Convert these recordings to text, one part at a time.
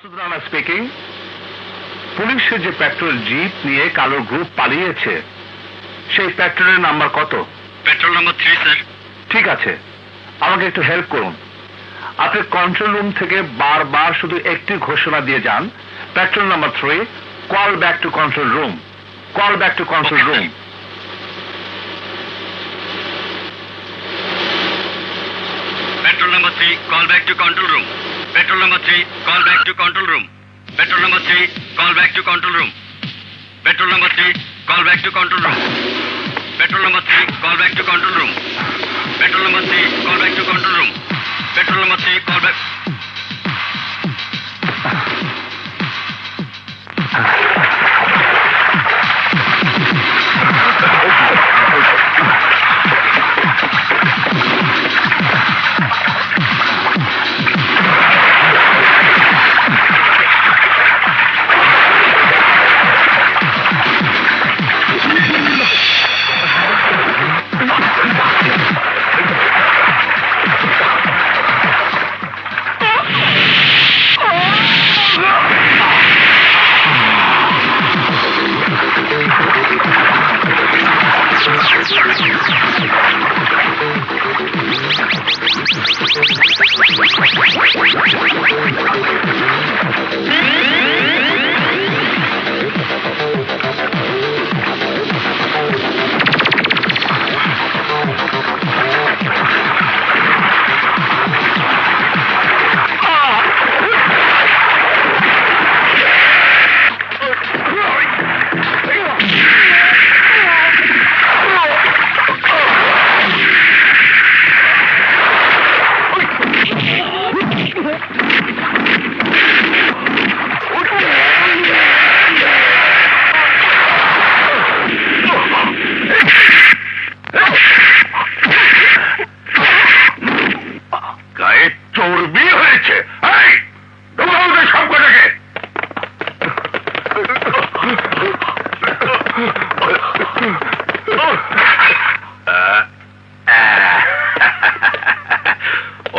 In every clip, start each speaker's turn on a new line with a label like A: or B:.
A: Masud Rana speaking. পুলিশের যে petrol zip নিয়ে কালো গ্রুপ পালিয়েছে সেই পেট্রোলের নাম্বার কত?
B: Petrol number 3 sir.
A: ঠিক আছে, আমাকে একটু হেল্প করুন। আপনি কন্ট্রোল রুম থেকে বারবার শুধু একটি ঘোষণা দিয়ে যান, petrol number 3, call back to control room, call back to control room.
B: Petrol number 3, call back to control room. Petrol number 3, call back to control room. Petrol number 3, call back to control room. Petrol number 3, call back to control room. Petrol number 3, call back to control room. Petrol number 3, call back to control room. Petrol number 3, call back.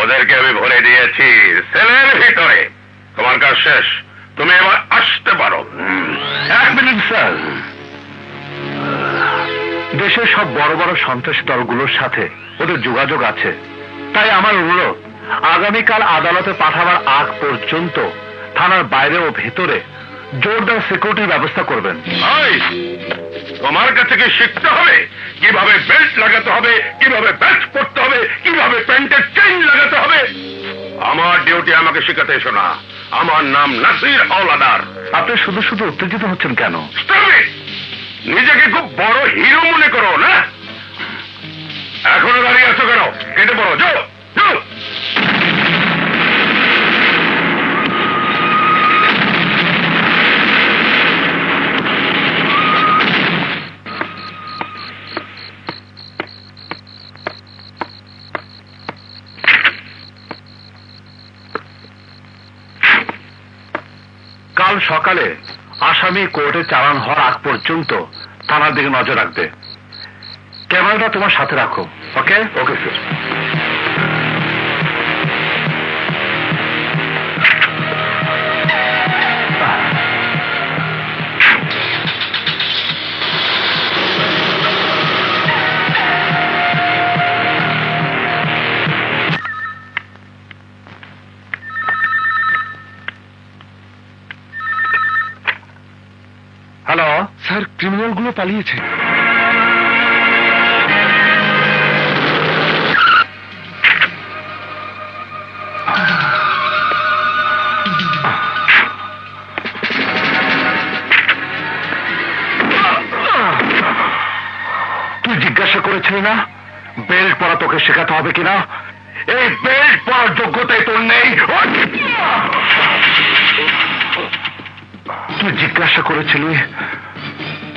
A: ওদেরকে আমি ভরে দিয়েছি সেলের ভিতরে। তোমার কাজ শেষ, তুমি এবার আসতে পারো। 1 মিনিট স্যার। দেশের সব বড় বড় সন্ত্রাসী দলগুলোর সাথে ওদের যোগাযোগ আছে, তাই আমার অনুরোধ আগামীকাল আদালতে পাঠাবার আগ পর্যন্ত থানার বাইরে ও ভেতরে জোরদার সিকিউরিটির ব্যবস্থা করবেন। তোমার কাছে কি শিখতে হবে কিভাবে বেল্ট লাগাতে হবে, কিভাবে ব্যাচ পড়তে হবে, কিভাবে প্যান্টের চেইন লাগাতে হবে? আমার ডিউটি আমাকে শেখাতে এসো না। আমার নাম নাসির হাওলাদার। আপনি শুধু শুধু উত্তেজিত হচ্ছেন কেন? নিজেকে খুব বড় হিরো মনে করো না? এখনো দাঁড়িয়ে আছো কেন? কেটে পড়ো, যাও যাও। কাল সকালে আসামি কোর্টে চালান হওয়ার আগ পর্যন্ত থানার দিকে নজর রাখবে। ক্যামেরাটা তোমার সাথে রাখো। Okay? Okay sir. Hello sir, ক্রিমিনালগুলো পালিয়েছে। তুই জিজ্ঞাসা করেছিলি না বেল্ট পরা তোকে শেখাতে হবে কিনা? এই বেল্ট পরার যোগ্যতাই তোর নেই। তুই জিজ্ঞাসা করেছিলি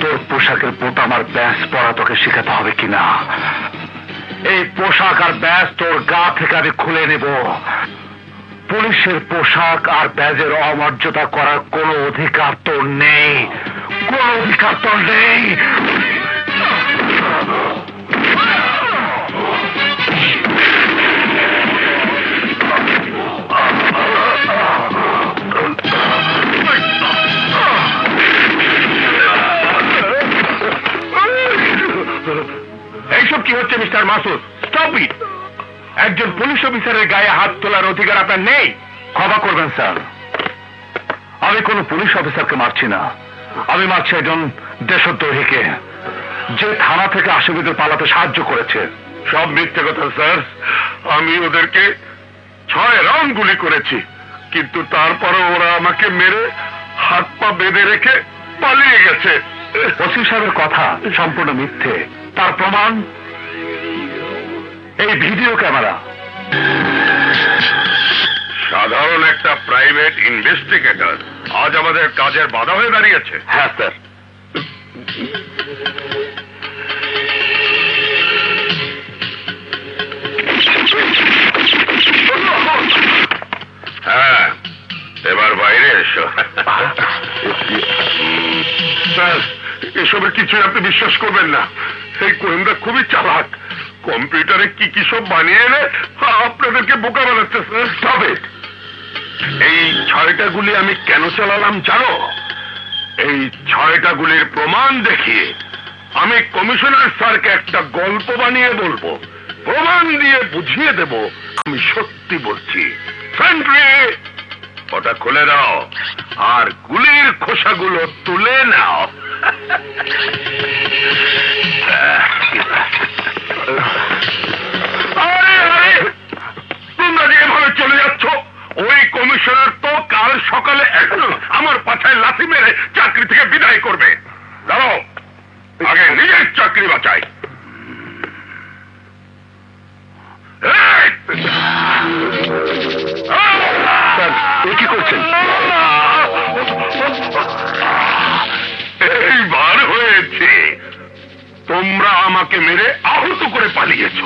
A: তোর পোশাকের বোতাম আর ব্যাস পরা তোকে শেখাতে হবে কিনা? এই পোশাক আর ব্যাস তোর গা থেকে আমি খুলে নেব। পুলিশের পোশাক আর ব্যাজের অমর্যাদা করার কোনো অধিকার তোর নেই, কোনো অধিকার তোর নেই। Mister Masud, stop it. একজন পুলিশ অফিসারের গায়ে হাত তোলার অধিকার আপনার নেই। ক্ষমা করবেন স্যার, আমি কোনো পুলিশ অফিসারকে মারছি না, আমি মারছি একজন দেশদ্রোহীকে, যে থানা থেকে আসামিদের পালাতে সাহায্য করেছে। সব মিথ্যে কথা স্যার, আমি ওদেরকে 6 রাউন্ড গুলি করেছি, কিন্তু তারপরে ওরা আমাকে মেরে হাত পা বেঁধে রেখে পালিয়ে গেছে। ওসি সাহেবের কথা সম্পূর্ণ মিথ্যে, তার প্রমাণ এই ভিডিও ক্যামেরা। সাধারণ একটা প্রাইভেট ইনভেস্টিগেটর আজ আমাদের কাজের বাধা হয়ে দাঁড়িয়েছে। হ্যাঁ স্যার। হ্যাঁ, এবার বাইরে এসো। স্যার, এসবের কিছু আপনি বিশ্বাস করবেন না। এই গোয়েন্দা খুবই চালাক, কম্পিউটারে কি কি সব বানিয়ে এনে আপনাদেরকে বোকা বানাচ্ছে। Sir stop it. এই 6টা গুলি আমি কেন চালালাম জানো? এই 6টা গুলির প্রমাণ দেখিয়ে আমি কমিশনার স্যারকে একটা গল্প বানিয়ে বলবো, প্রমাণ দিয়ে বুঝিয়ে দেব আমি সত্যি বলছি। সেন্ট্রি, ওটা খুলে দাও আর গুলির খোসাগুলো তুলে নাও। আরে আরে, তোমরা যে এভাবে চলে যাচ্ছ, ওই কমিশনার তো কাল সকালে আমার পাছায় লাথি মেরে চাকরি থেকে বিদায় করবে। দাঁড়াও, আগে নিজের চাকরি বাঁচাই। কি করছেন? এইবার হয়েছে, তোমরা আমাকে মেরে আহত করে পালিয়েছ।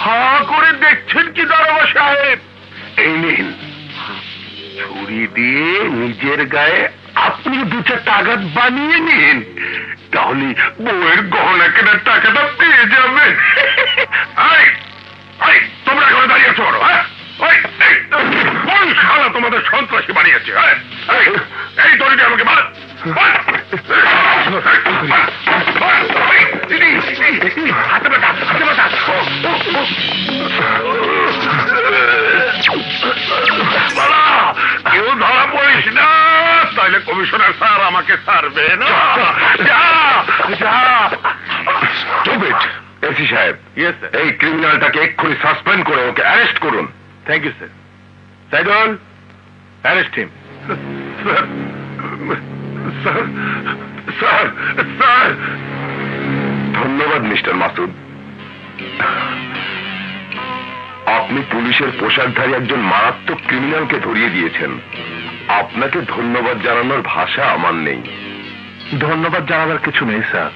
A: হা করে দেখছেন কি দারোগা সাহেব? এই নিন, ছুরি দিয়ে নিজের গায়ে আপনি 2-4 আঘাত বানিয়ে নিন, তাহলে বউয়ের গহনা কেনার টাকাটা পেয়ে যাবেন। তোমরা এখানে দাঁড়িয়ে আছো? কোন শালা তোমাদের সন্ত্রাসী বানিয়েছে? এই দড়িটা আমাকে মার। হাতে বাঁধা, হাতে বাঁধা। কেউ ধরা পড়িস না, তাইলে কমিশনার স্যার আমাকে ছাড়বে না। যা যা। এসি সাহেব, এই ক্রিমিনালটাকে এক্ষুনি সাসপেন্ড করে ওকে অ্যারেস্ট করুন। Thank you sir. Saidul, arrest him. Sir sir sir. ধন্যবাদ মিস্টার মাসুদ, আপনি পুলিশের পোশাকধারী একজন মারাত্মক ক্রিমিনালকে ধরিয়ে দিয়েছেন। আপনাকে ধন্যবাদ জানানোর ভাষা আমার নেই। ধন্যবাদ জানাবার কিছু নেই স্যার,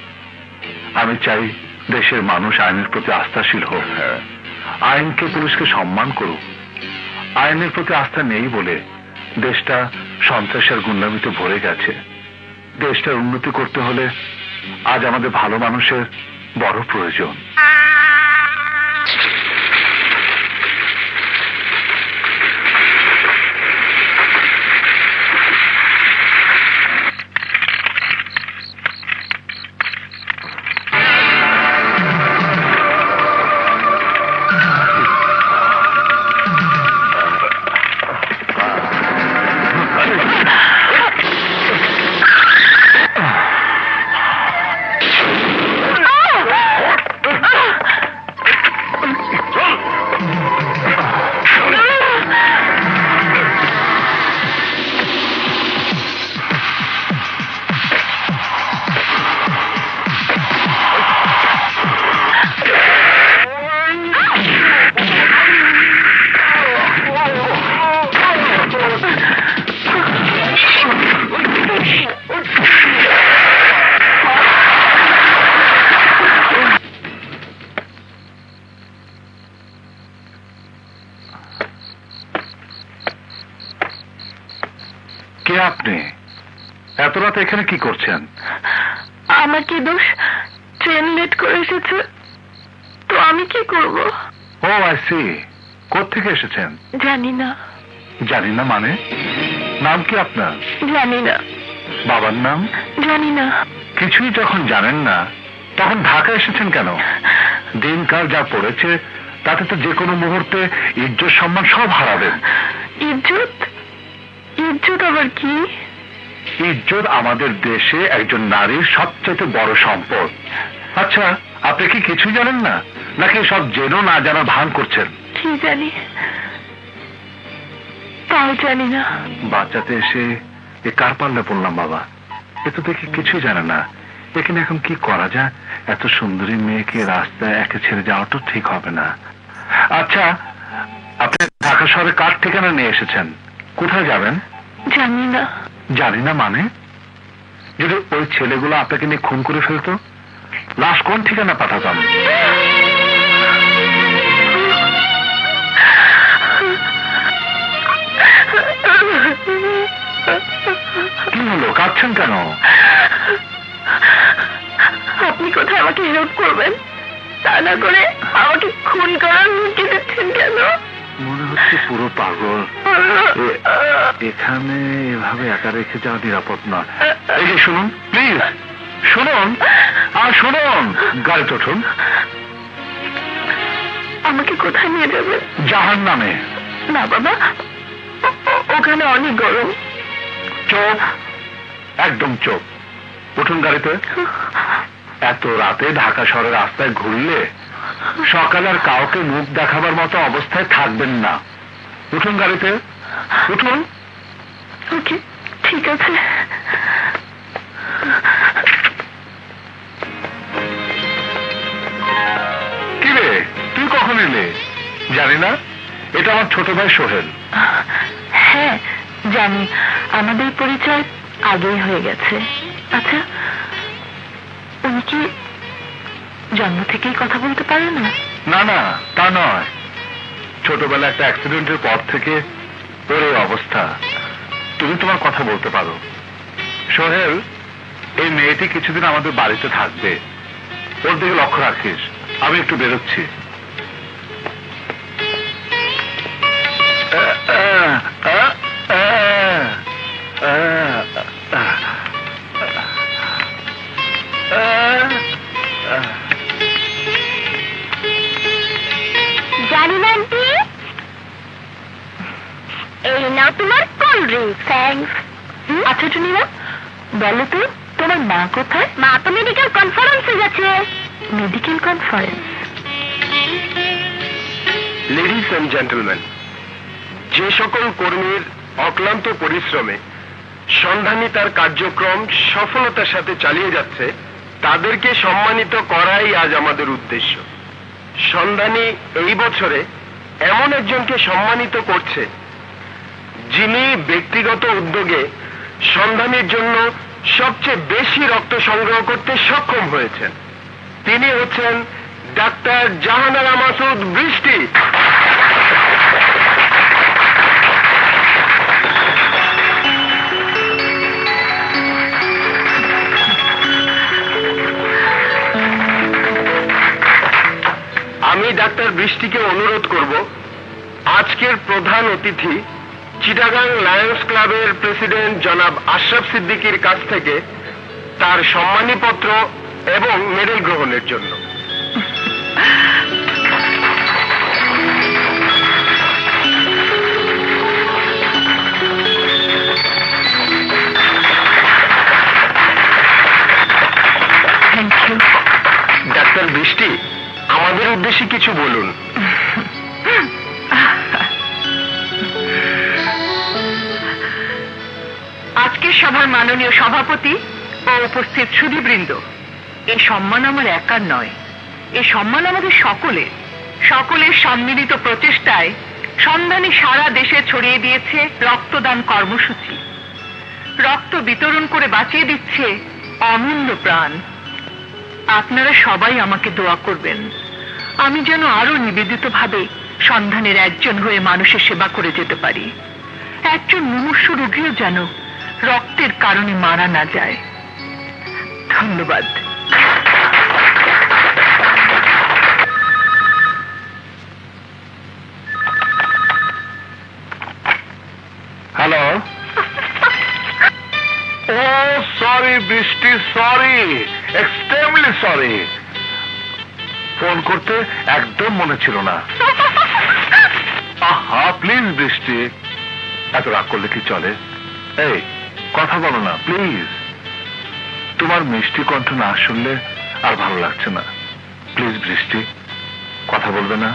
A: আমি চাই দেশের মানুষ আইনের প্রতি আস্থাশীল হোক। আইনকে, পুলিশকে সম্মান করুক। আইনের প্রতি আস্থা নেই বলে দেশটা সন্ত্রাসের গুন্ডামিতে ভরে গেছে। দেশটার উন্নতি করতে হলে আজ আমাদের ভালো মানুষের বড় প্রয়োজন। কে আপনি? এত রাতে এখানে কি করছেন?
C: আমার কি দোষ? ট্রেন লেট করে এসেছে, তো আমি কি করব?
A: ও আই সি। কোত্থেকে এসেছেন?
C: জানি না।
A: জানি না মানে? নাম কি আপনার?
C: জানি না।
A: বাবার নাম?
C: জানি না।
A: কিছুই যখন জানেন না তখন ঢাকা এসেছেন কেন? দিনকাল যা পড়েছে তাতে তো যে কোনো মুহূর্তে ইজ্জত সম্মান সব হারাবেন।
C: ইজ্জত? ইজ্জত আবার কি?
A: ইজ্জত আমাদের দেশে একজন নারীর সবচেয়ে বড় সম্পদ। আচ্ছা, আপনি কি কিছুই জানেন না, নাকি সব জেনেও না জানার ভান করছেন?
C: কি জানি, তাও জানি না।
A: বাচ্চাতে এসে এ কার পাল্লা পড়লাম বাবা, এ তো দেখি কিছুই জানে না। এখানে এখন কি করা যায়? এত সুন্দরী মেয়েকে রাস্তায় একে ছেড়ে যাওয়া তো ঠিক হবে না। আচ্ছা, আপনি ঢাকা শহরে কার ঠিকানা নিয়ে এসেছেন? কোথায় যাবেন?
C: জানি না।
A: জানি না মানে? যদি ওই ছেলেগুলো আপনাকে নিয়ে খুন করে ফেলতো, লাশ কোন ঠিকানা পাঠাতাম? কি হলো, কাঁদছেন কেন?
C: আপনি কোথায় আমাকে হেল্প করবেন, তা না করে আমাকে খুন করার হুমকি দিচ্ছেন কেন?
A: মনে হচ্ছে পুরো পাগল। এখানে এভাবে একা রেখে যাওয়া নিরাপদ নয়। এই যে শুনুন, প্লিজ শুনুন, আর শুনুন, গাড়িতে উঠুন।
C: আমাকে কোথায় নিয়ে যাবেন?
A: জাহান্নামে।
C: না বাবা, ওখানে অনেক গরম।
A: চোখ, একদম চোখ। উঠুন গাড়িতে। এত রাতে ঢাকা শহরের রাস্তায় ঘুরলে সকালে আর কাউকে মুখ দেখাবার মতো অবস্থায় থাকবেন না। উঠুন গাড়িতে, উঠুন।
C: ওকে, ঠিক আছে।
A: কি রে, তুই কখন এলে? জানি না, এটা আমার ছোট ভাই সোহেল।
C: হ্যাঁ জানি, আমাদের পরিচয় আগেই হয়ে গেছে। আচ্ছা, উনি কি জন্ম থেকেই কথা বলতে পারে না?
A: না না, তা নয়। ছোটবেলা একটা অ্যাক্সিডেন্টের পর থেকে ওর এই অবস্থা। তুমি তোমার কথা বলতে পারো। সোহেল, এই মেয়েটি কিছুদিন আমাদের বাড়িতে থাকবে, ওর দিকে লক্ষ্য রাখিস। আমি একটু বেরোচ্ছি।
C: জানি না আন্টি, এই নাও তোমার কোল্ড ড্রিঙ্ক। থ্যাঙ্কস। আচ্ছা টুনিমা, বলো তো তোমার মা কোথায়? মা তো মেডিকেল কনফারেন্সে গেছে। Medical conference?
D: Ladies and gentleman, যে সকল কর্মীর অক্লান্ত পরিশ্রমে সন্ধানী তার কার্যক্রম সফলতার সাথে চালিয়ে যাচ্ছে, তাদেরকে সম্মানিত করাই আজ আমাদের উদ্দেশ্য। সন্ধানী এই বছরে এমন একজনকে সম্মানিত করছে যিনি ব্যক্তিগত উদ্যোগে সন্ধানীর জন্য সবচেয়ে বেশি রক্ত সংগ্রহ করতে সক্ষম হয়েছেন। তিনি হচ্ছেন ডাক্তার জাহানারা মাসুদ বৃষ্টি। আমি ডাক্তার বৃষ্টিকে অনুরোধ করব আজকের প্রধান অতিথি চিটাগাং লায়ন্স ক্লাবের প্রেসিডেন্ট জনাব আশরাফ সিদ্দিকীর কাছ থেকে তার সম্মানীপত্র এবং মেডেল গ্রহণের জন্য।
C: Thank you.
D: ডাক্তার বৃষ্টি, আমাদের উদ্দেশ্যে কিছু বলুন।
C: আজকের সভার মাননীয় সভাপতি ও উপস্থিত সুধীবৃন্দ, এই সম্মান আমার একার নয়, এই সম্মান আমাদের সকলের। সকলের সম্মিলিত প্রচেষ্টায় সন্ধানী সারা দেশে ছড়িয়ে দিয়েছে রক্তদান কর্মসূচি। রক্ত বিতরণ করে বাঁচিয়ে দিচ্ছে অমূল্য প্রাণ। আপনারা সবাই আমাকে দোয়া করবেন, আমি যেন আরো নিবেদিতভাবে সন্ধানের একজন হয়ে মানুষের সেবা করে যেতে পারি। একজন মুমূর্ষু রোগীও যেন রক্তের কারণে মারা না যায়। ধন্যবাদ।
A: হ্যালো, ও সরি বৃষ্টি, সরি, এক্সট্রিমলি সরি। ফোন করতে একদম মনে ছিল না। আহা প্লিজ বৃষ্টি, এত রাগ করলে কি চলে? এই কথা বলো না প্লিজ। তোমার মিষ্টি কণ্ঠ না শুনলে আর ভালো লাগছে না। প্লিজ বৃষ্টি, কথা বলবে না?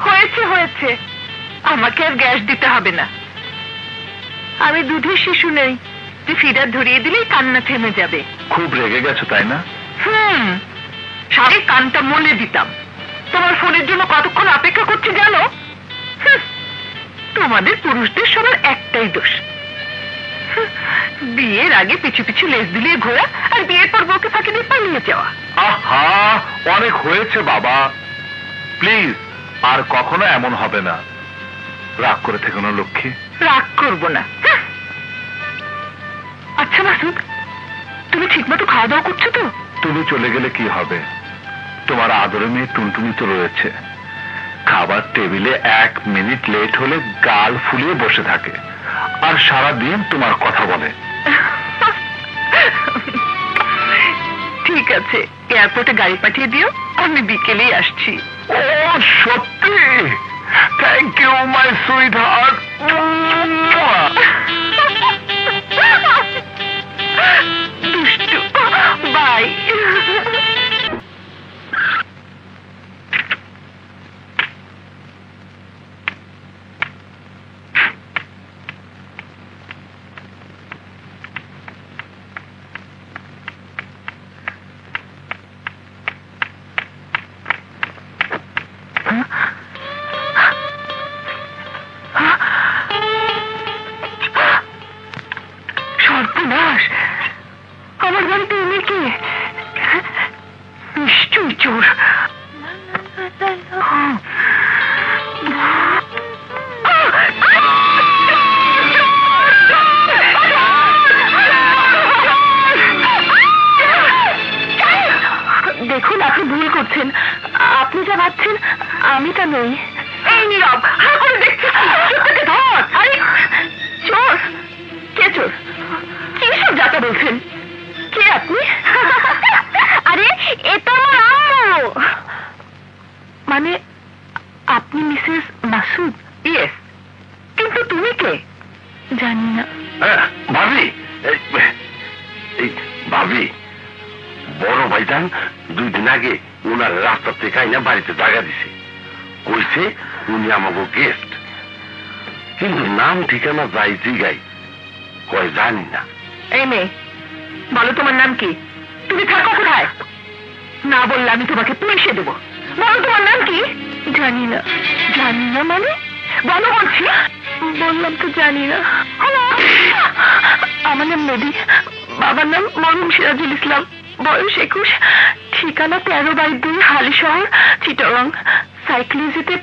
C: হয়েছে হয়েছে, আমাকে আর গ্যাস দিতে হবে না। আমি দুধের শিশু নেই যে ফিডার ধরিয়ে দিলেই কান্না থেমে যাবে।
A: খুব রেগে গেছো তাই না?
C: সারে কানটা মলে দিতাম। তোমার ফোনের জন্য কতক্ষণ অপেক্ষা করছি জানো? তোমাদের পুরুষদের সবার একটাই দোষ, বিয়ের আগে পিছু পিছু লেজ দিলিয়ে ঘোরা, আর বিয়ের পর বউকে ফাঁকি দিয়ে পালিয়ে যাওয়া।
A: আহা অনেক হয়েছে বাবা, প্লিজ আর কখনো এমন হবে না। রাগ করে থেকো না লক্ষ্মী।
C: রাগ করবো না। আচ্ছা মাসুদ, তুমি ঠিকমতো খাওয়া দাওয়া করছো তো?
A: তুমি চলে গেলে কি হবে? তোমার আদরে মেয়ে টুনটুনি তো রয়েছে। খাবার টেবিলে 1 মিনিট লেট হলে গাল ফুলিয়ে বসে থাকে, আর সারাদিন তোমার কথা বলে।
C: ঠিক আছে, এয়ারপোর্টে গাড়ি পাঠিয়ে দিও, আমি বিকেলেই আসছি।
A: ও সত্যি? Thank you my sweetheart.
C: দুষ্টু, বাই। সর্বনাশ, আমার বাড়িতে এনে কে? নিশ্চয়ই চোর। দেখুন, আপনি ভুল করছেন। আপনি যা ভাবছেন আমি তা নই। এই নীরব, হা করে দেখছিস? ধর। আরে চোর? কে চোর? কি সব যাতা বলছেন? কে আপনি? আরে এ তো আমার আম্মু। মানে আপনি মিসেস মাসুদ? ইয়েস। কিন্তু তুমি কে? জানি না।
A: ভাবি, এই ভাবি, বড় ভাইজান 2 দিন আগে উনার রাস্তা থেকে আইনা বাড়িতে জায়গা দিছে, কইছে উনি আমাকে গেস্ট, কিন্তু নাম ঠিকানা যাই জিগাই কয় জানি না।
C: এই মেয়ে, বলো তোমার নাম কি? তুমি থাকো কোথায়? না বললে আমি তোমাকে পুলিশে দেবো। বলো তোমার নাম কি? জানি না। জানি না মানে? বলো বলছি। বললাম তো জানি না। আমার নাম মেদি, বাবার নাম মরহুম সিরাজুল ইসলাম, বয়স 21, ঠিকানা 13/2 হালি শহর, চিটাগং। সাইকোলজিতে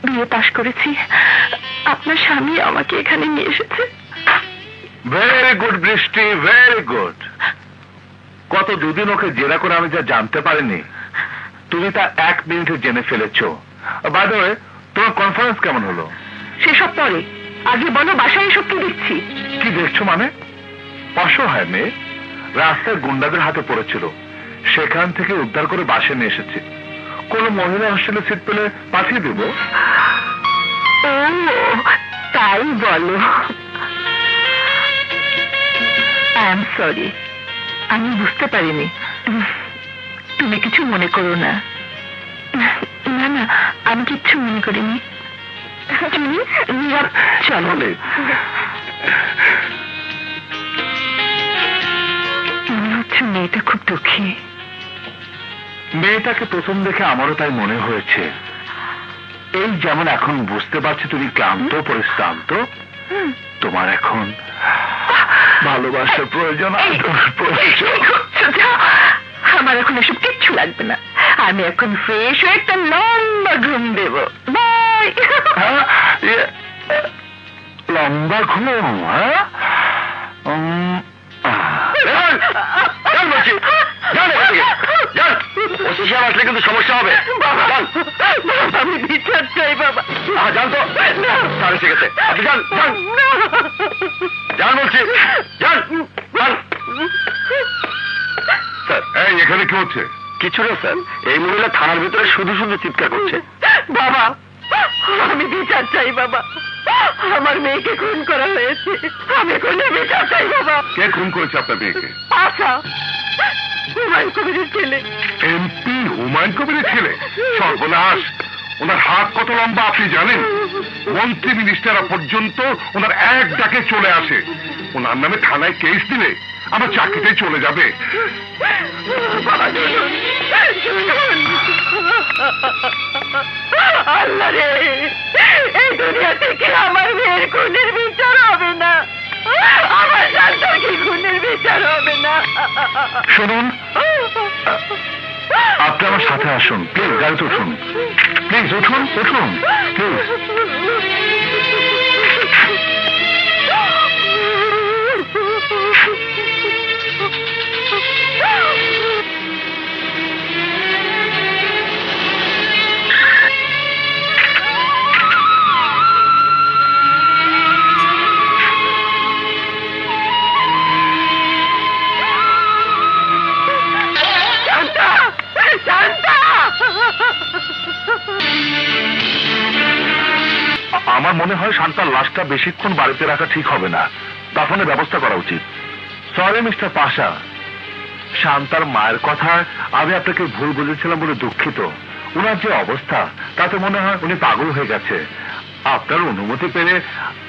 C: বিএ পাশ করেছি। আপনার স্বামী আমাকে এখানে নিয়ে এসেছে।
A: ভেরি গুড বৃষ্টি, ভেরি গুড। গত 2 দিন ওকে জেরা করে আমি যা জানতে পারিনি, তুমি তা 1 মিনিটে জেনে ফেলেছো। বাই দ্য ওয়ে, তোমার কনফারেন্স কেমন হলো?
C: সেসব পরে, আগে বলো বাসায় এসব কি দেখছি?
A: কি দেখছো মানে? অসহায় মেয়ে রাস্তায় গুন্ডাদের হাতে পড়েছিল, সেখান থেকে উদ্ধার করে বাসে নিয়ে এসেছি। কোন মহিলা হোস্টেলে সিট পেলে পাঠিয়ে দেবো।
C: ও তাই বলো। আই এম সরি, আমি বুঝতে পারিনি। তুমি কিছু মনে করো না। না না, আমি কিচ্ছু মনে করিনি। চলো। মনে হচ্ছে মেয়েটা খুব দুঃখী।
A: মেয়েটাকে প্রথম দেখে আমারও তাই মনে হয়েছে। এই যেমন এখন বুঝতে পারছি তুমি ক্লান্ত পরিশ্রান্ত, তোমার এখন ভালোবাসার প্রয়োজন।
C: আমার এখন এসব কিচ্ছু লাগবে না। আমি এখন ফ্রেশ হয়ে একটা লম্বা ঘুম দেব। বাই।
A: লম্বা ঘুম? হ্যাঁ, আসলে কিন্তু সমস্যা হবে।
C: আমি বিচার চাই বাবা।
A: জান তো, ঠিক আছে, আপনি যান যান যান বলছি। হচ্ছে?
D: কিছু না স্যার, এই মহিলা থানার ভিতরে শুধু শুধু চিৎকার করছে।
C: বাবা, আমি বিচার চাই বাবা। আমার মেয়েকে খুন করা হয়েছে, আমি খুনের বিচার চাই বাবা।
A: কে খুন করেছে আপনার মেয়েকে?
C: আশা, হুমায়ুন কবিরের ছেলে।
A: এমপি হুমায়ুন কবিরের ছেলে? সর্বনাশ! ওনার হাত কত লম্বা আপনি জানেন? মন্ত্রী মিনিস্টাররা পর্যন্ত ওনার এক ডাকে চলে আসে। ওনার নামে থানায় কেস দিলে আমার চাকরিতে চলে যাবে।
C: বাবা শুনুন, শুনুন। আল্লাহ রে, এই দুনিয়া থেকে আমার মেয়ের খুনের বিচার হবে না, আমার সন্তান কি খুনের বিচার হবে না।
A: শুনুন, আপনি আমার সাথে আসুন, প্লিজ গাড়িতে উঠুন, প্লিজ উঠুন, উঠুন প্লিজ। আমার মনে হয় শান্তার লাশটা বেশিক্ষণ বাড়িতে রাখা ঠিক হবে না, দাফনের ব্যবস্থা করা উচিত। সরি মিস্টার পাশা, শান্তার মায়ের কথা আমি আপনাকে ভুল বুঝেছিলাম বলে দুঃখিত। ওনার যে অবস্থা তাতে মনে হয় উনি পাগল হয়ে গেছে। আপনার অনুমতি পেলে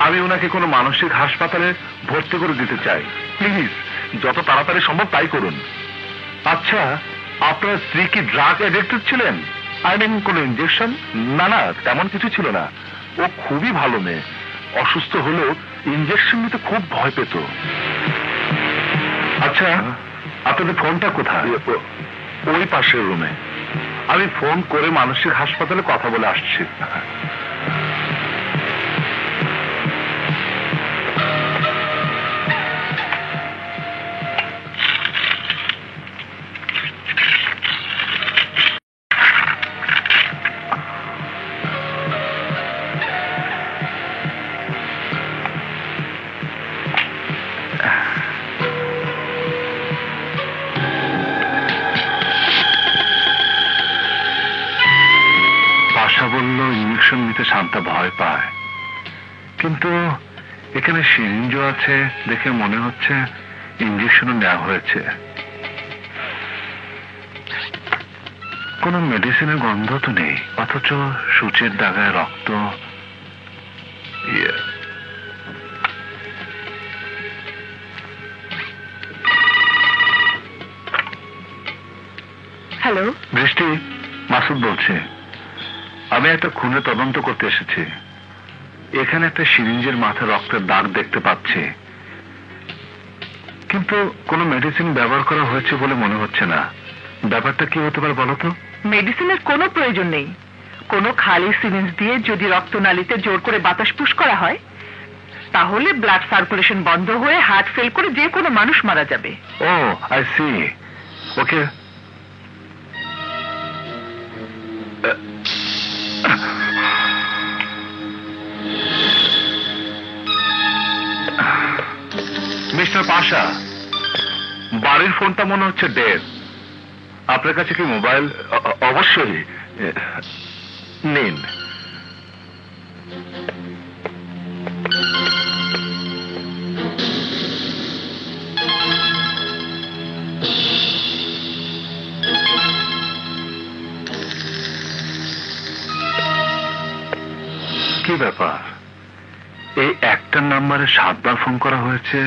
A: আমি ওনাকে কোনো মানসিক হাসপাতালে ভর্তি করে দিতে চাই। প্লিজ যত তাড়াতাড়ি সম্ভব তাই করুন। আচ্ছা, আপনার স্ত্রী কি ড্রাগ এডিক্টেড ছিলেন? আই মিন কোন ইনজেকশন? না না, তেমন কিছু ছিল না। ও খুবই ভালো মেয়ে, অসুস্থ হলেও ইনজেকশন নিতে খুব ভয় পেত। আচ্ছা, আপনাদের ফোনটা কোথায়? ওই পাশের রুমে। আমি ফোন করে মানসিক হাসপাতালে কথা বলে আসছি। বলল ইঞ্জেকশন নিতে শান্তা ভয় পায়, কিন্তু এখানে সিরিঞ্জও আছে দেখে মনে হচ্ছে ইঞ্জেকশনও নেওয়া হয়েছে। কোনো মেডিসিনের গন্ধ তো নেই, অথচ সূচের দাগায় রক্ত।
C: হ্যালো,
A: বৃষ্টি, মাসুদ বলছে। আমি একটা খুনের তদন্ত করতে এসেছি। এখানে একটা সিরিঞ্জের মাথায় রক্তের দাগ দেখতে পাচ্ছি, কিন্তু কোনো মেডিসিন ব্যবহার করা হয়েছে বলে মনে হচ্ছে না। ব্যাপারটা কি হতে পারে বলো তো?
C: মেডিসিনের কোনো প্রয়োজন নেই। কোনো খালি সিরিঞ্জ দিয়ে যদি রক্তনালীতে জোর করে বাতাস পুশ করা হয়, তাহলে ব্লাড সার্কুলেশন বন্ধ হয়ে হার্ট ফেল করে যে কোনো মানুষ মারা যাবে।
A: ও, আই সি। ওকে। মিস্টার পাশা, বাড়ির ফোনটা মনে হচ্ছে ডেড। আপনার কাছে কি মোবাইল? অবশ্যই, নিন। কি ব্যাপার, এই একটা নাম্বারে 7 বার ফোন করা হয়েছে?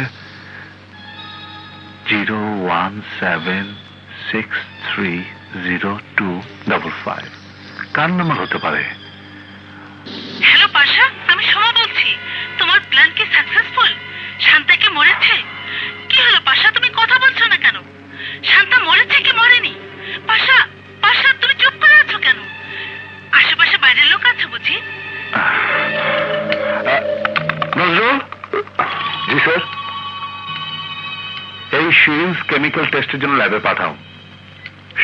A: 017630255। কার নাম্বার হতে পারে?
E: হ্যালো পাশা, আমি সোমা বলছি। তোমার প্ল্যান কি সাকসেসফুল? শান্তা কি মরেছে? কি হলো পাশা, তুমি কথা বলছো না কেন? শান্তা মরেছে কি মরেনি? পাশা, পাশা, তুমি চুপ করে আছো কেন? আশেপাশে বাইরের লোক আছে বুঝি?
A: নজরুল। জি স্যার। এই সিরিঞ্জ কেমিক্যাল টেস্টের জন্য ল্যাবে পাঠাও।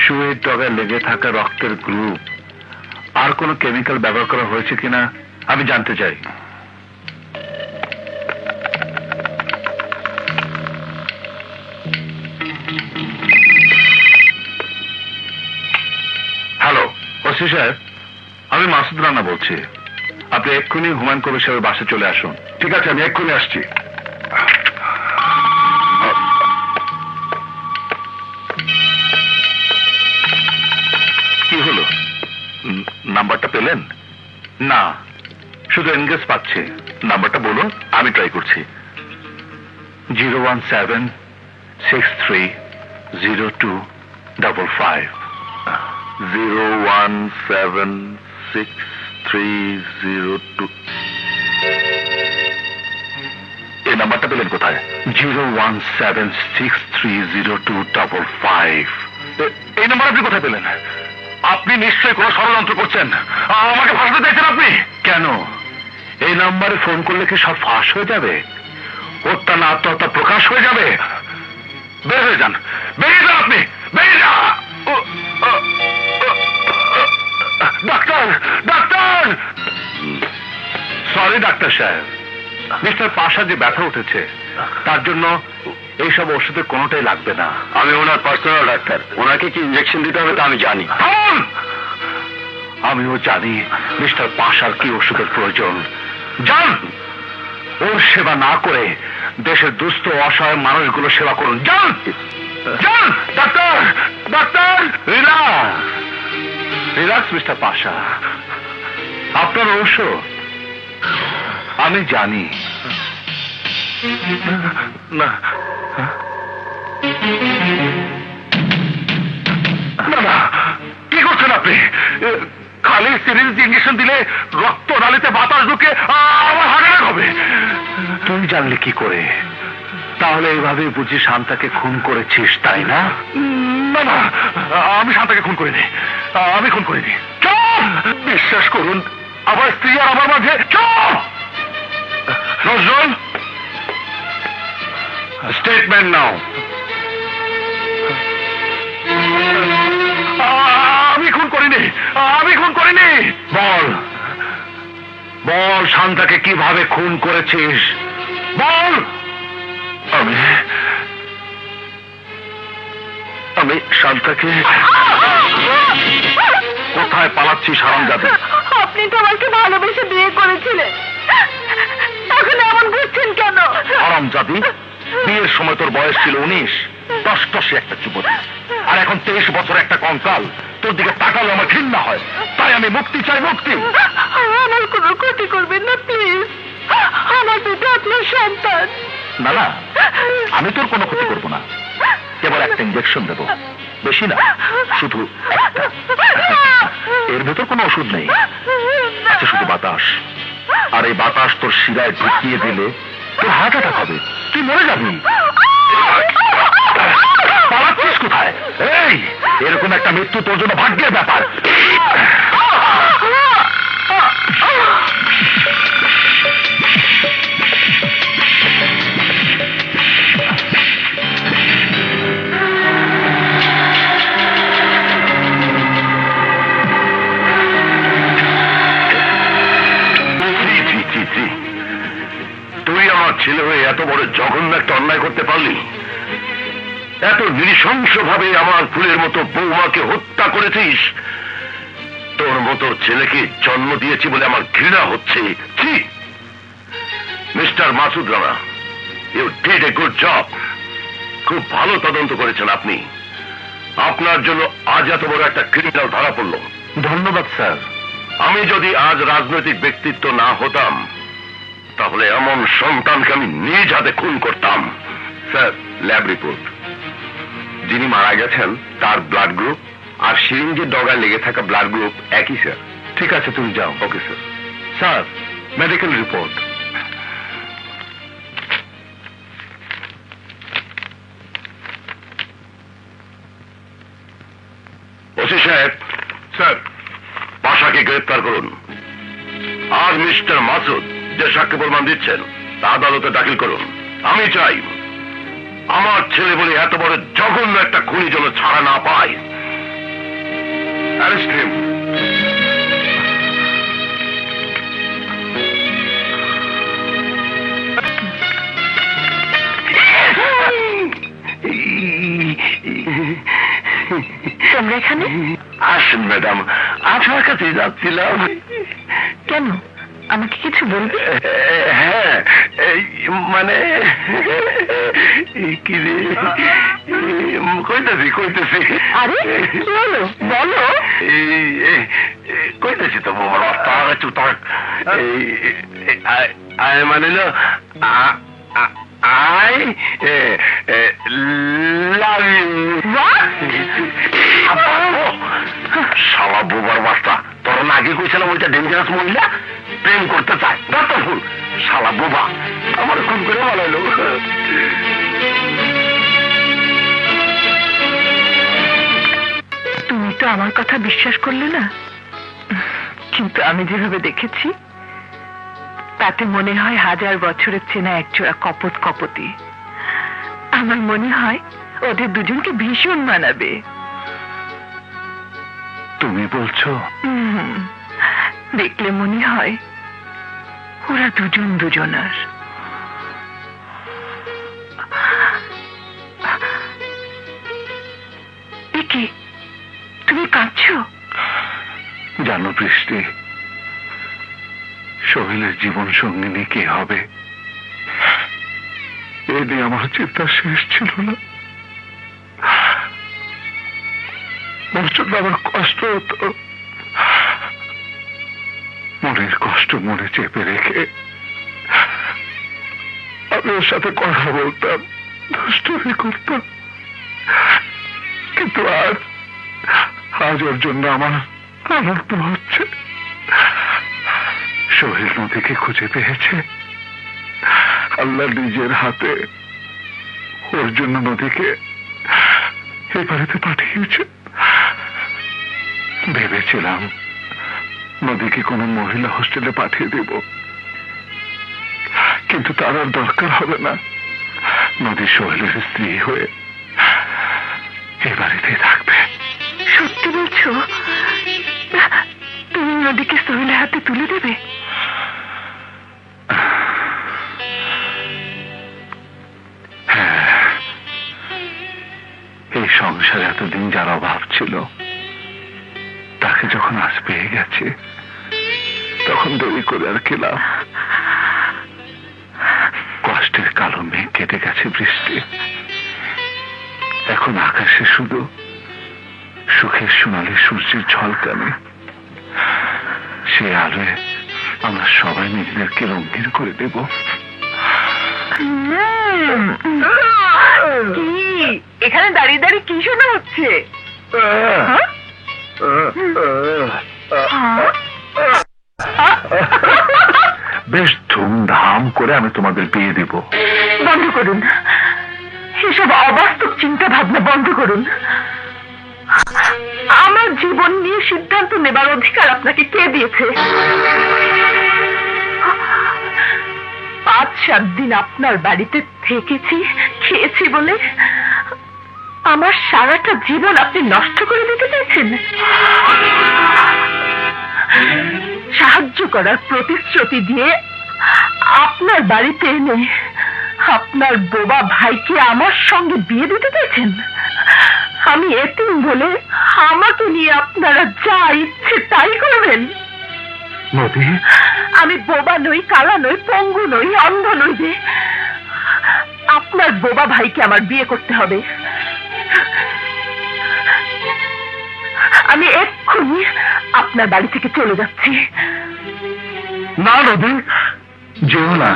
A: শুয়ের ডগায় লেগে থাকা রক্তের গ্রুপ আর কোনো কেমিক্যাল ব্যবহার করা হয়েছে কিনা আমি জানতে চাই। ওসি সাহেব, আমি মাসুদ রানা বলছি। আপনি এক্ষুনি হুমায়ুন কবির সাহেবের বাসে চলে আসুন। ঠিক আছে, আমি এক্ষুনি আসছি। কি হলো, নাম্বারটা পেলেন? না, শুধু এনগেজ পাচ্ছে। নাম্বারটা বলুন, আমি ট্রাই করছি। 017630255 0176302। এই নাম্বারটা পেলেন কোথায়? 017630255। এই নাম্বার আপনি কোথায় পেলেন? আপনি নিশ্চয়ই কোনো ষড়যন্ত্র করছেন, আমাকে ফাঁসাতে চাইছেন আপনি। কেন, এই নাম্বারে ফোন করলে কি সব ফাঁস হয়ে যাবে? হত্যা না আত্মহত্যা প্রকাশ হয়ে যাবে? বের হয়ে যান, বেরিয়ে যান আপনি, বেরিয়ে যান। Doctor, doctor! সরি ডাক্তার সাহেব, মিস্টার পাশা যে ব্যথা উঠেছে তার জন্য এইসব ওষুধের কোনোটাই লাগবে না।
D: আমি ওনার পার্সোনাল ডাক্তার, ওনাকে কি ইঞ্জেকশন দিতে হবে তা আমি জানি।
A: আমিও জানি মিস্টার পাশার কি ওষুধের প্রয়োজন। যান, ওর সেবা না করে দেশের দুস্থ অসহায় মানুষগুলো সেবা করুন। যান, যান। Doctor, doctor! Relax, relax mister Pasha. আপনার ঔষধ আমি জানি। না, না, কি করছেন আপনি? খালি সিরিঞ্জ ইঞ্জেকশন দিলে রক্ত নালিতে বাতাস ঢুকে আমার হার্ট অ্যাটাক হবে। তুই জানলি কি করে? তাহলে এইভাবে বুঝি শান্তাকে খুন করেছিস, তাই না? না না, আমি শান্তাকে খুন করিনি, আমি খুন করিনি। চুপ! বিশ্বাস করুন, আমার স্ত্রী আর আমার মাঝে। চুপ! নজরুল, স্টেটমেন্ট নাও। আমি খুন করিনি, আমি খুন করিনি। বল, বল শান্তাকে কিভাবে খুন করেছিস, বল। আমি শান্তাকে। কোথায় পালাচ্ছিস হারামজাদা?
C: আপনি তো আমাকে ভালোবেসে বিয়ে করেছিলেন, এখন এমন করছেন কেন?
A: হারামজাদি, বিয়ের সময় তোর বয়স ছিল 19, টসটসে একটা যুবতী, আর এখন 23 বছর একটা কঙ্কাল। তোর দিকে তাকালে আমার ঘৃণা হয়, তাই আমি মুক্তি চাই, মুক্তি।
C: আমার কোনো ক্ষতি করবেন না প্লিজ, আমার দুটো আপনার সন্তান।
A: না না, আমি তোর কোনো ক্ষতি করবো না, কেবল একটা ইঞ্জেকশন দেবো, বেশি না, শুধু একটা। এর ভেতর কোনো ওষুধ নেই, আছে শুধু বাতাস। আর এই বাতাস তোর শিরায় ঢুকিয়ে দিলে তোর হার্ট অ্যাটাক হবে, তুই মরে যাবি। পালাচ্ছিস কোথায়? এই, এরকম একটা মৃত্যু তোর জন্য ভাগ্যের ব্যাপার। তুই আমার ছেলে হয়ে এত বড় জঘন্য একটা অন্যায় করতে পারলি? এত নৃশংস ভাবে আমার ফুলের মতো বৌমাকে হত্যা করেছিস। তোর মতো ছেলেকে জন্ম দিয়েছি বলে আমার ঘৃণা হচ্ছে। Mister Masud Rana, you did a good job. খুব ভালো তদন্ত করেছেন আপনি। আপনার জন্য আজ এত বড় একটা ক্রিমিনাল ধরা পড়ল। ধন্যবাদ স্যার। আমি যদি আজ রাজনৈতিক ব্যক্তিত্ব না হতাম, তাহলে এমন সন্তানকে আমি নিজ হাতে খুন করতাম। Sir, lab report. যিনি মারা গেছেন তার ব্লাড গ্রুপ আর সিরিঞ্জের ডগায় লেগে থাকা ব্লাড গ্রুপ একই স্যার। ঠিক আছে, তুমি যাও। Okay sir. Sir, medical report. OC সাহেব। স্যার। পাশাকে গ্রেফতার করুন। আর মিস্টার মাসুদ যে সাক্ষ্য প্রমাণ দিচ্ছেন তা আদালতে দাখিল করুন। আমি চাই আমার ছেলে বলে এত বড় জঘন্য একটা খুনি যেন ছাড়া না পায়। Arrest him.
C: তোমরা এখানে?
A: আসেন ম্যাডাম, আপনার কাছে যাচ্ছিলাম।
C: কেন, আমাকে কিছু বলবে?
A: হ্যাঁ, এই মানে কি রে, কইতেছি
C: আরে কি হলো, বলো।
A: কইতেছি তো বাবার চুতাক, মানে আই লাভ ইউ। শালা বোবার বাচ্চা, তোর না আগে কইছিলাম ওইটা ডেঞ্জারাস মহিলা, প্রেম করতে চায় না তো ভুল। শালা বোবা আমার খুন করে বলাইলো।
C: তুমি তো আমার কথা বিশ্বাস করলে না, কিন্তু আমি যেভাবে দেখেছি তাতে মনে হয় 1000 বছরের চেনা একজোড়া কপত কপতি। আমার মনে হয় ওদের দুজনকে ভীষণ মানাবে।
A: তুমি বলছো?
C: দেখলে মনে হয় ওরা দুজন দুজনার। কি তুমি কাঁদছো?
A: জানো বৃষ্টি, সোহেলের জীবন সঙ্গিনী কে হবে এ নিয়ে আমার চিন্তা শেষ ছিল না। আমার কষ্ট হতো, মনের কষ্ট মনে চেপে রেখে আমি ওর সাথে কথা বলতাম, দুষ্টুমি করতাম, কিন্তু আজ ওর জন্য আমার আনন্দ হচ্ছে। সোহেল নদীকে খুঁজে পেয়েছে, আল্লাহ নিজের হাতে ওর জন্য নদীকে এ বাড়িতে পাঠিয়েছে। ভেবেছিলাম নদীকে কোনো মহিলা হোস্টেলে পাঠিয়ে দেব, কিন্তু তার আর দরকার হবে না। নদী সোহেলের স্ত্রী হয়ে এ বাড়িতেই থাকবে।
C: সত্যি বলছো? তুমি নদীকে সোহেলের হাতে তুলে দেবে?
A: হ্যাঁ, এই সংসারে এতদিন যার অভাব ছিল তাকে যখন আজ পেয়ে গেছে, তখন দেরি করে আর কি লাভ। কষ্টের কালো মেঘ কেটে গেছে বৃষ্টি, এখন আকাশে শুধু সুখের সোনালী সূর্যের ঝলকানি। সে আলোয় আমরা সবাই নিজেদেরকে রঙিন করে দেব।
C: কি এখানে দাঁড়িয়ে দাঁড়িয়ে কি শোনা হচ্ছে?
A: বেশ ধুমধাম করে আমি তোমাদের বিয়ে দেব।
C: বন্ধ করুন এসব অবাস্তব চিন্তা ভাবনা, বন্ধ করুন। আমার জীবন নিয়ে সিদ্ধান্ত নেবার অধিকার আপনাকে কে দিয়েছে? 5-7 দিন আপনার বাড়িতে থেকেছি, খেয়েছি বলে আমার সারাটা জীবন আপনি নষ্ট করে দিতে চাইছেন? সাহায্য করার প্রতিশ্রুতি দিয়ে আপনার বাড়িতে এনে আপনার বোবা ভাইকে আমার সঙ্গে বিয়ে দিতে চাইছেন? আমি এতিম বলে আমাকে নিয়ে আপনারা যা ইচ্ছে তাই করবেন?
A: নদী,
C: আমি বোবা নই, কালা নই, পঙ্গু নই, অন্ধ নই যে আপনার বোবা ভাইকে আমার বিয়ে করতে হবে। আমি এক্ষুনি আপনার বাড়ি থেকে চলে যাচ্ছি।
A: না নদী, যেও না,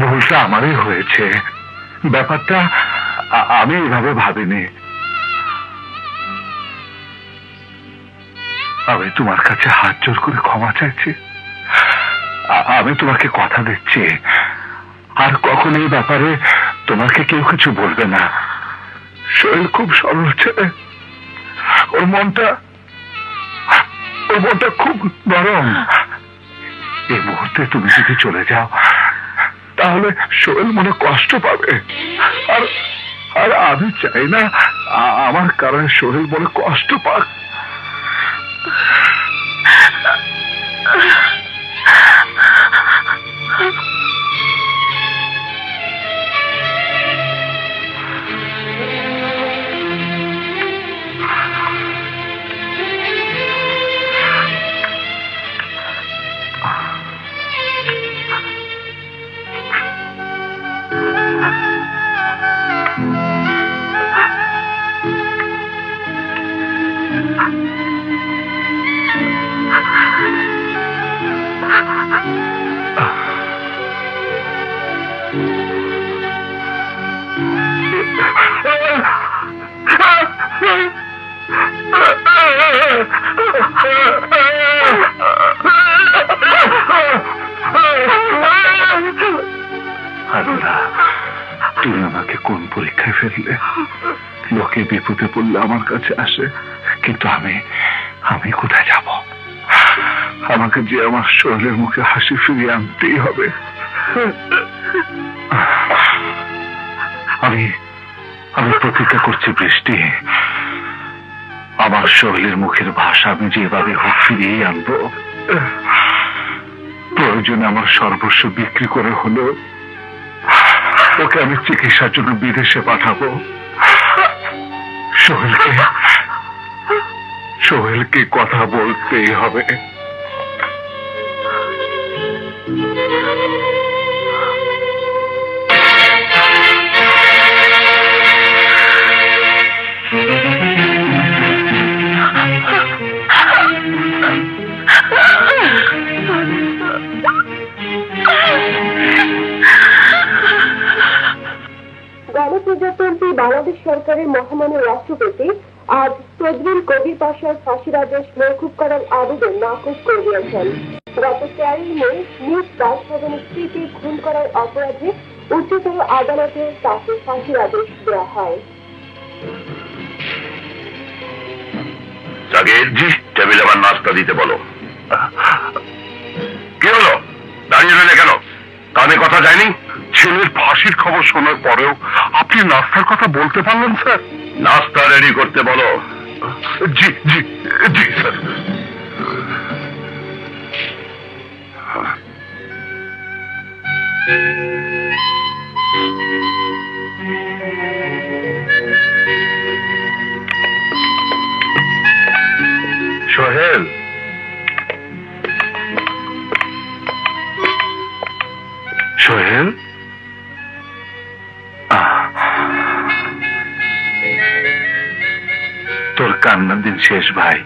A: ভুলটা আমারই হয়েছে। ব্যাপারটা আমি এভাবে ভাবিনি। আমি তোমার কাছে হাত জোর করে ক্ষমা চাইছি। আমি তোমাকে কথা দিচ্ছি, আর কখন এই ব্যাপারে তোমাকে কেউ কিছু বলবে না। সোহেল খুব সরল ছেলে, ওর মনটা খুব নরম। এই মুহূর্তে তুমি যদি চলে যাও তাহলে সোহেল মনে কষ্ট পাবে, আর আমি চাই না আমার কারণে সোহেল মনে কষ্ট পাক। তুমি আমাকে কোন পরীক্ষায় ফেললে? লোকে বিপদে পড়লে আমার কাছে আসে, কিন্তু আমি কোথায় যাব? আমাকে যে আমার শরীরের মুখে হাসি ফিরিয়ে আনতেই হবে। আমি প্রতিজ্ঞা করছি বৃষ্টি, আমার শরীরের মুখের ভাষা আমি যেভাবে হোক ফিরিয়ে আনবো। প্রয়োজনে আমার সর্বস্ব বিক্রি করে হলেও ওকে আমি চিকিৎসার জন্য বিদেশে পাঠাবো। সোহেলকে কথা বলতেই হবে।
F: গণপ্রজাতন্ত্রী বাংলাদেশ সরকারের মহামান্য রাষ্ট্রপতি আজ তদবির কবির পাশার ফাঁসির আদেশ মওকুফ করার আবেদন নাকচ করে দিয়েছেন। গত 13 মে নিজ বাসভবনের স্ত্রীকে খুন করার অপরাধে উচ্চতর আদালতে তাকে ফাঁসির আদেশ দেওয়া হয়।
A: জাগিরজি, টেবিলে আবার নাস্তা দিতে বলো। কি হলো, দাঁড়িয়ে রইলে কেন? কানে কথা যায়নি? ছেলের ফাঁসির খবর শোনার পরেও আপনি নাস্তার কথা বলতে পারলেন স্যার? নাস্তা রেডি করতে বলো। জি জি জি স্যার। সোহেল, সোহেল, তোর কান্নার দিন শেষ ভাই।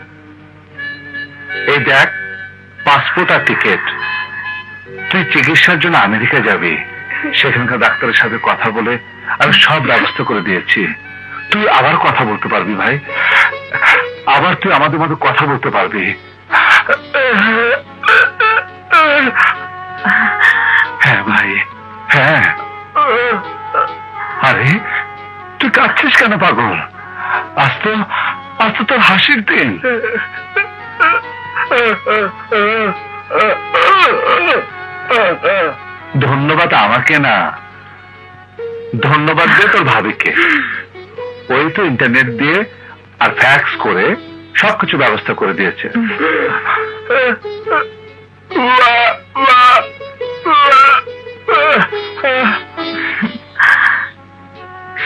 A: এই দেখ, পাসপোর্ট আর টিকিট। তুই চিকিৎসার জন্য আমেরিকা যাবি। সেখানকার ডাক্তারের সাথে কথা বলে আমি সব ব্যবস্থা করে দিয়েছি। তুই আবার কথা বলতে পারবি ভাই, আবার তুই আমাদের মতো কথা বলতে পারবি। হ্যাঁ ভাই, হ্যাঁ। আরে তুই কাঁদছিস কেন পাগল? আজ তো তোর হাসির দিন। ধন্যবাদ আমাকে না, ধন্যবাদ দে তোর ভাবিকে। ওই তো ইন্টারনেট দিয়ে আর ফ্যাক্স করে সবকিছু ব্যবস্থা করে দিয়েছে।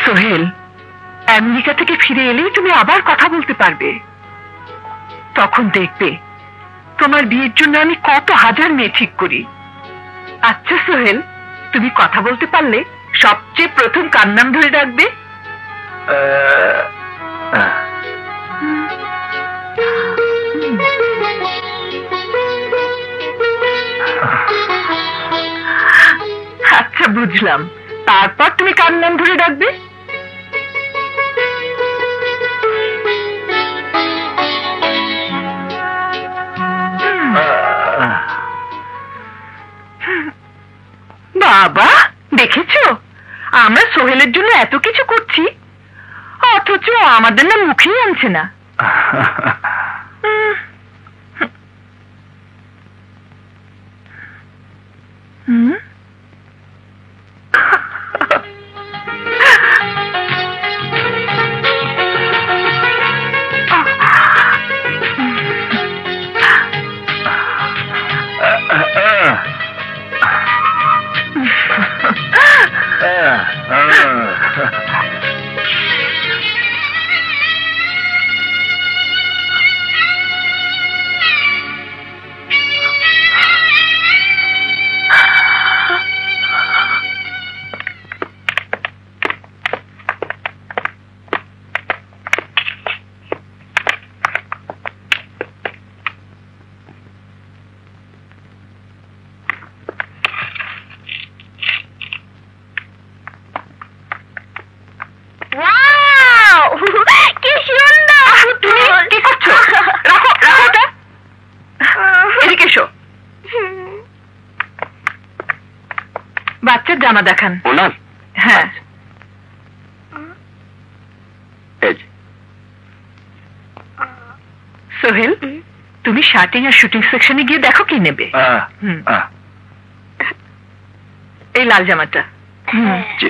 C: সোহেল, আমেরিকা থেকে ফিরে এলেই তুমি আবার কথা বলতে পারবে। তখন দেখবে তোমার বিয়ের জন্য আমি কত হাজার মেয়ে ঠিক করি। আচ্ছা সোহেল, তুমি কথা বলতে পারলে সবচেয়ে প্রথম কার নাম ধরে ডাকবে? আচ্ছা বুঝলাম, তারপর তুমি কার নাম ধরে ডাকবে? বাবা, দেখেছো আমরা সোহেলের জন্য এত কিছু করছি, অথচ আমাদের না মুখেই আনছে না। বাচ্চার জামা দেখান।
A: ওনার?
C: হ্যাঁ। সোহেল, তুমি শার্টিং আর শুটিং সেকশনে গিয়ে দেখো কি নেবে। এই লাল জামাটা।
A: জি।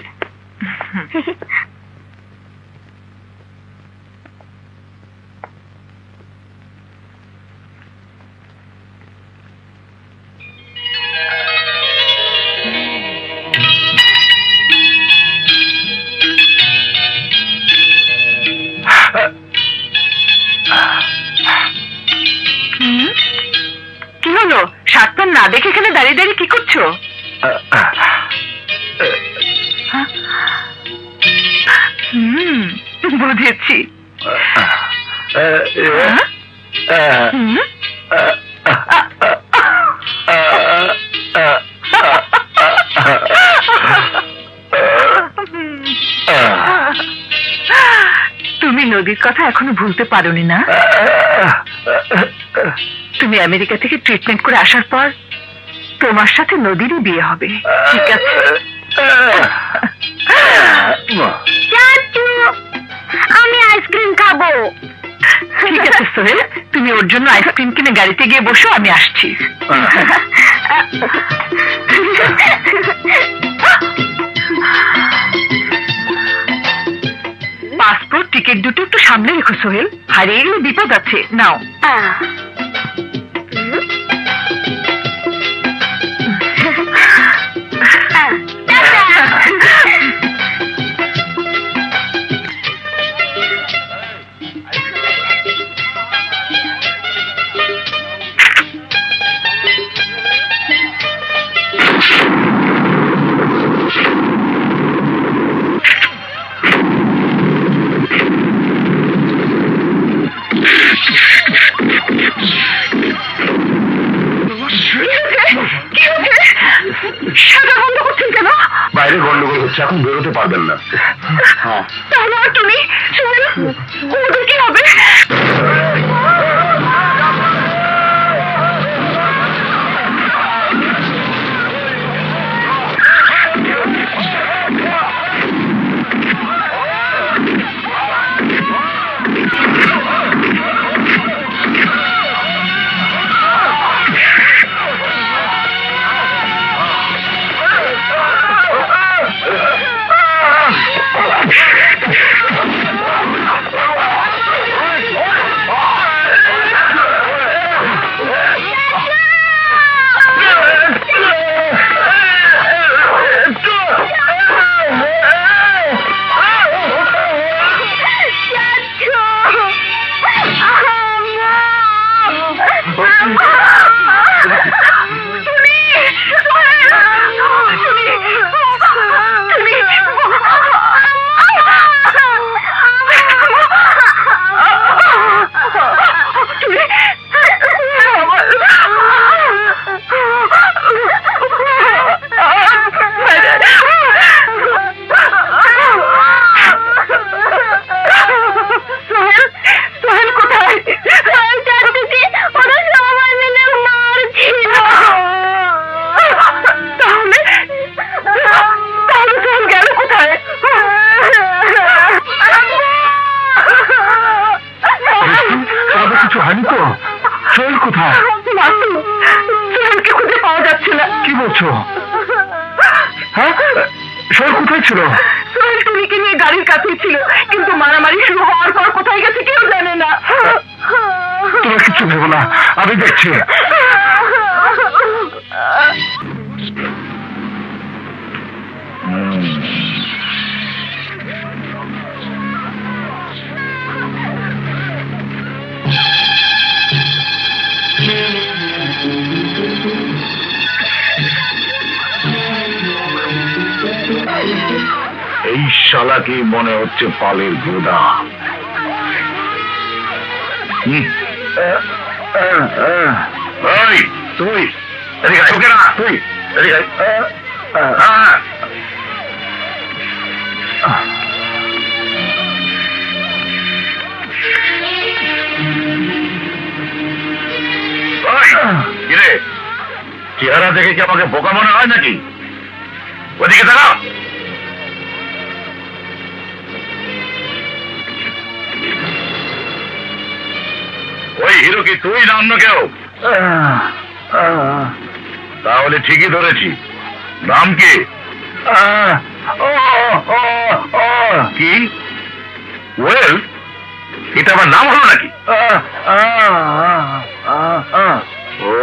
C: কি হলো? শার্টটা না দেখে এখানে দাঁড়িয়ে দাঁড়িয়ে কি করছো? বুঝেছি। তুমি নদীর কথা এখনো ভুলতে পারোনি না? তুমি আমেরিকা থেকে ট্রিটমেন্ট করে আসার পর তোমার সাথে নদীরই বিয়ে হবে, ঠিক আছে?
F: আমি আইসক্রিম খাবো।
C: ঠিক আছে সোহেল, তুমি ওর জন্য আইসক্রিম কিনে গাড়িতে গিয়ে বসো, আমি আসছি। পাসপোর্ট টিকিট দুটো একটু সামনে রেখো সোহেল, হারিয়ে গেলে বিপদ আছে। নাও।
A: বাইরে গন্ডগোল হচ্ছে, এখন বেরোতে পারবেন না।
C: তাহলে তুমি ওদের কি হবে?
A: এই শালাকে মনে হচ্ছে পালের গোদা। তুই এদিকে না, তুই এদিকে কিরে, চেহারা দেখে কি আমাকে বোকা মনে হয় নাকি? ওদিকে দাঁড়াও। ওই হিরো কি তুই না অন্য কেউ? তাহলে ঠিকই ধরেছি। নাম কি? কি ওয়েল, এটা আমার নাম হলো নাকি? ও,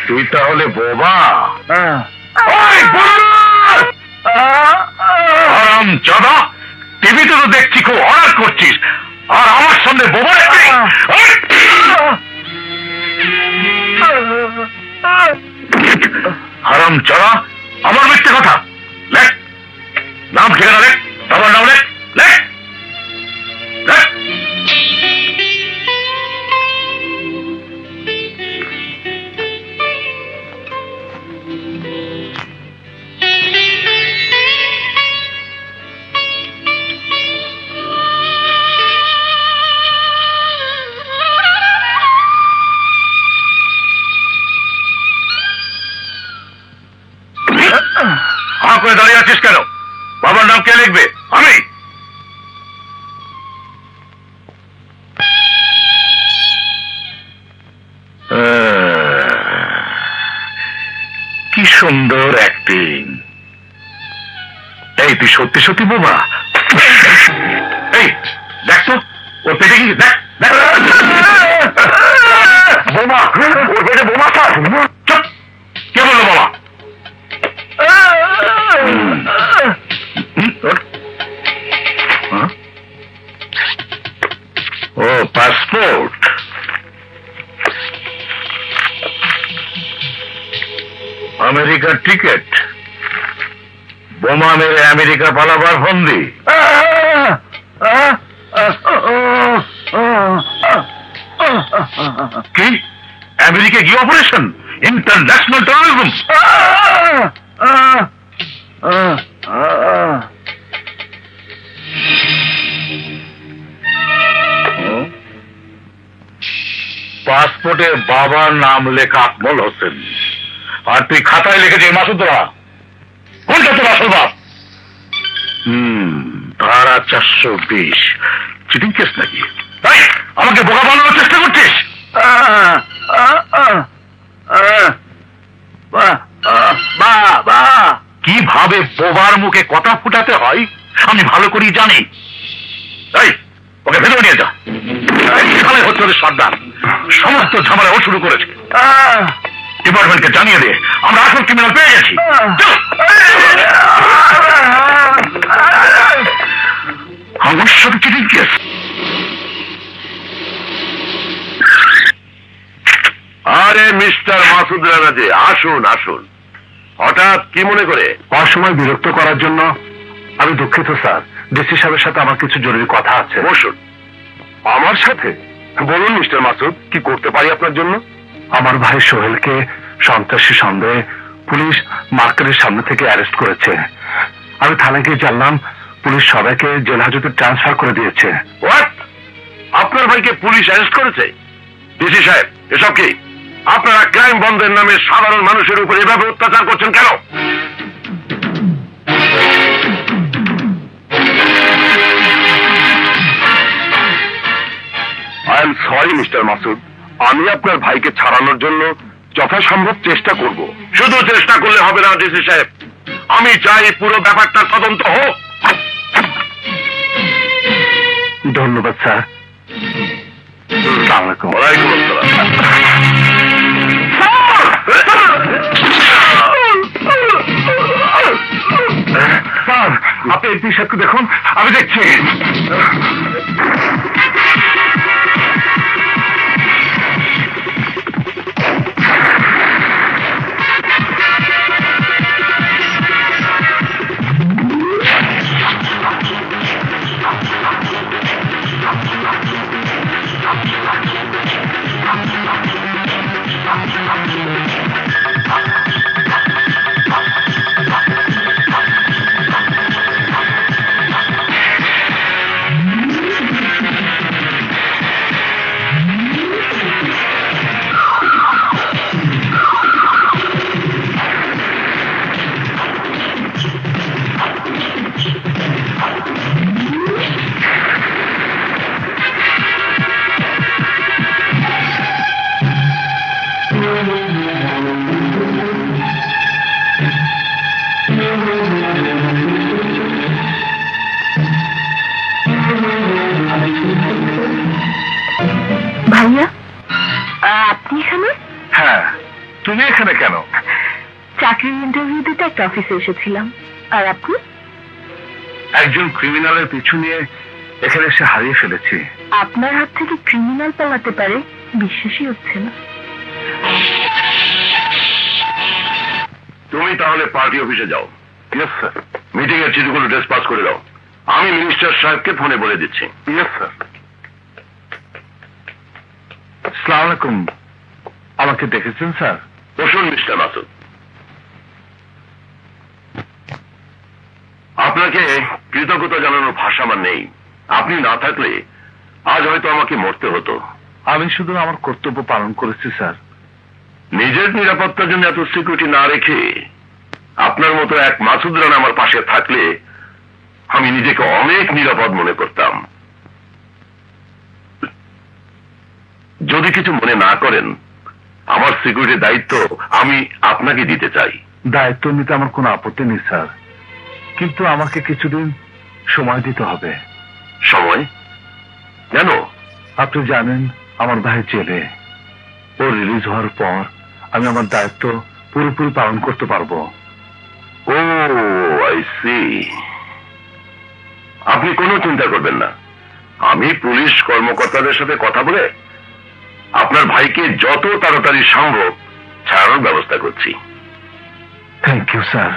A: তুই তাহলে বোবা। আরাম চাঁদা, টিভিতে তো দেখছি খুব অর্ডার করছিস, আর আমার সামনে বোবা হারাম চাঁদা, আমার মিথ্যে কথা। লেখ নাম, ঠিকানা লেখ, তোমার নাম লেখ, লেখ লেখ। হাঁ করে দাঁড়িয়ে আছিস কেন? বাবার নাম কে লিখবে? আমি। কি সুন্দর অ্যাক্টিং। এই তুই সত্যি সত্যি বোবা? এই দেখ তো ওর পেটে কি, দেখ দেখ। বোমা, ওর পেটে বোমা। চুপ, কে বললো বোমা? ও পাসপোর্ট, আমেরিকার টিকিট, বোমা মেরে আমেরিকা পালাবার ফন্দি। কি আমেরিকা কি অপারেশন? International terrorism. পাসপোর্টে বাবার নাম লেখা আকমল হোসেন, আর তুই খাতায় লিখেছিস মাসুদরা। কোনটা তোর আসল বাপ? ধারা 420, চিটিং কেস নাকি? আমাকে বোকা বানানোর চেষ্টা করছিস? কিভাবে বোবার মুখে কথা ফুটাতে হয় আমি ভালো করেই জানি। এই ওকে ভেতরে নিয়ে যা। এইখানে হচ্ছে ওদের সর্দার, সমস্ত ঝামেলা ও শুরু করেছে। ডিপার্টমেন্টকে জানিয়ে দে আমরা আসল ক্রিমিনাল পেয়ে গেছি। আমার সাথে চিটিং কেস?
D: আরে মিস্টার মাসুদ রানা জি, আসুন আসুন। হঠাৎ কি মনে করে?
A: অসময় বিরক্ত করার জন্য আমি দুঃখিত স্যার। ডিসি সাহেবের সাথে আমার কিছু জরুরি কথা আছে।
D: বসুন। আমার সাথে? বলুন মিস্টার মাসুদ, কি করতে পারি আপনার জন্য?
A: আমার ভাই সোহেলকে সন্ত্রাসী সন্দেহে পুলিশ মার্কেটের সামনে থেকে অ্যারেস্ট করেছে। আমি থানায় গিয়ে জানলাম পুলিশ সবাইকে জেল হাজতে ট্রান্সফার করে দিয়েছে।
D: হোয়াট? আপনার ভাইকে পুলিশ অ্যারেস্ট করেছে? ডিসি সাহেব, এসব কি? আপনারা ক্রাইম বন্ধের নামে সাধারণ মানুষের উপর এভাবে অত্যাচার করছেন কেন? I am sorry mister Masud, আমি আপনার ভাইকে ছাড়ানোর জন্য যথাসম্ভব চেষ্টা করব। শুধু চেষ্টা করলে হবে না ডিসি সাহেব, আমি চাই পুরো ব্যাপারটা তদন্ত হোক।
A: ধন্যবাদ স্যার।
D: ওয়ালাইকুম আসসালাম।
A: স্যার আপনি এমপি সাহেবকে দেখুন, আমি দেখছি।
C: ভাইয়া, আপনি এখানে?
A: হ্যাঁ, তুমি এখানে কেন?
C: চাকরির ইন্টারভিউ দিতে একটা অফিসে এসেছিলাম। আর আপনি?
A: একজন ক্রিমিনালের পিছু নিয়ে এখানে এসে হারিয়ে ফেলেছি।
C: আপনার হাত থেকে ক্রিমিনাল পালাতে পারে, বিশ্বাসই হচ্ছে না।
A: তুমি তাহলে পার্টি অফিসে যাও। Yes sir. মিটিং এর চিঠিগুলো ড্রেস পাস করে দাও। আমি মিনিস্টার সাহেবকে ফোনে বলে দিচ্ছি। Yes sir. আসসালামু আলাইকুম। আমাকে দেখেছেন স্যার? বসুন মিস্টার মাসুদ। আপনাকে কৃতজ্ঞতা জানানোর ভাষা আমার নেই। আপনি না থাকলে আজ হয়তো আমাকে মরতে হতো। আমি শুধু আমার কর্তব্য পালন করেছি স্যার। নিজের নিরাপত্তার জন্য এত সিকিউরিটি না রেখে আপনার মতো এক মাসুদ রানা আমার পাশে থাকলে আমি নিজেকে অনেক নিরাপদ মনে করতাম। যদি কিছু মনে না করেন, আমার সিকিউরিটির দায়িত্ব আমি আপনাকে দিতে চাই। দায়িত্ব নিতে আমার কোনো আপত্তি নেই স্যার, কিন্তু আমাকে কিছুদিন সময় দিতে হবে। সময় কেন? আপনি জানেন আমার ভাই জেলে। ও রিলিজ হওয়ার পর আমি আমার দায়িত্ব পুরোপুরি পালন করতে পারবো। ও আই সি। আপনি কোনো চিন্তা করবেন না, আমি পুলিশ কর্মকর্তাদের সাথে কথা বলে আপনার ভাইকে যত তাড়াতাড়ি সম্ভব ছাড়ানোর ব্যবস্থা করছি। Thank you sir,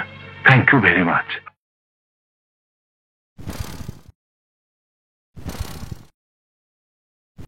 A: thank you very much.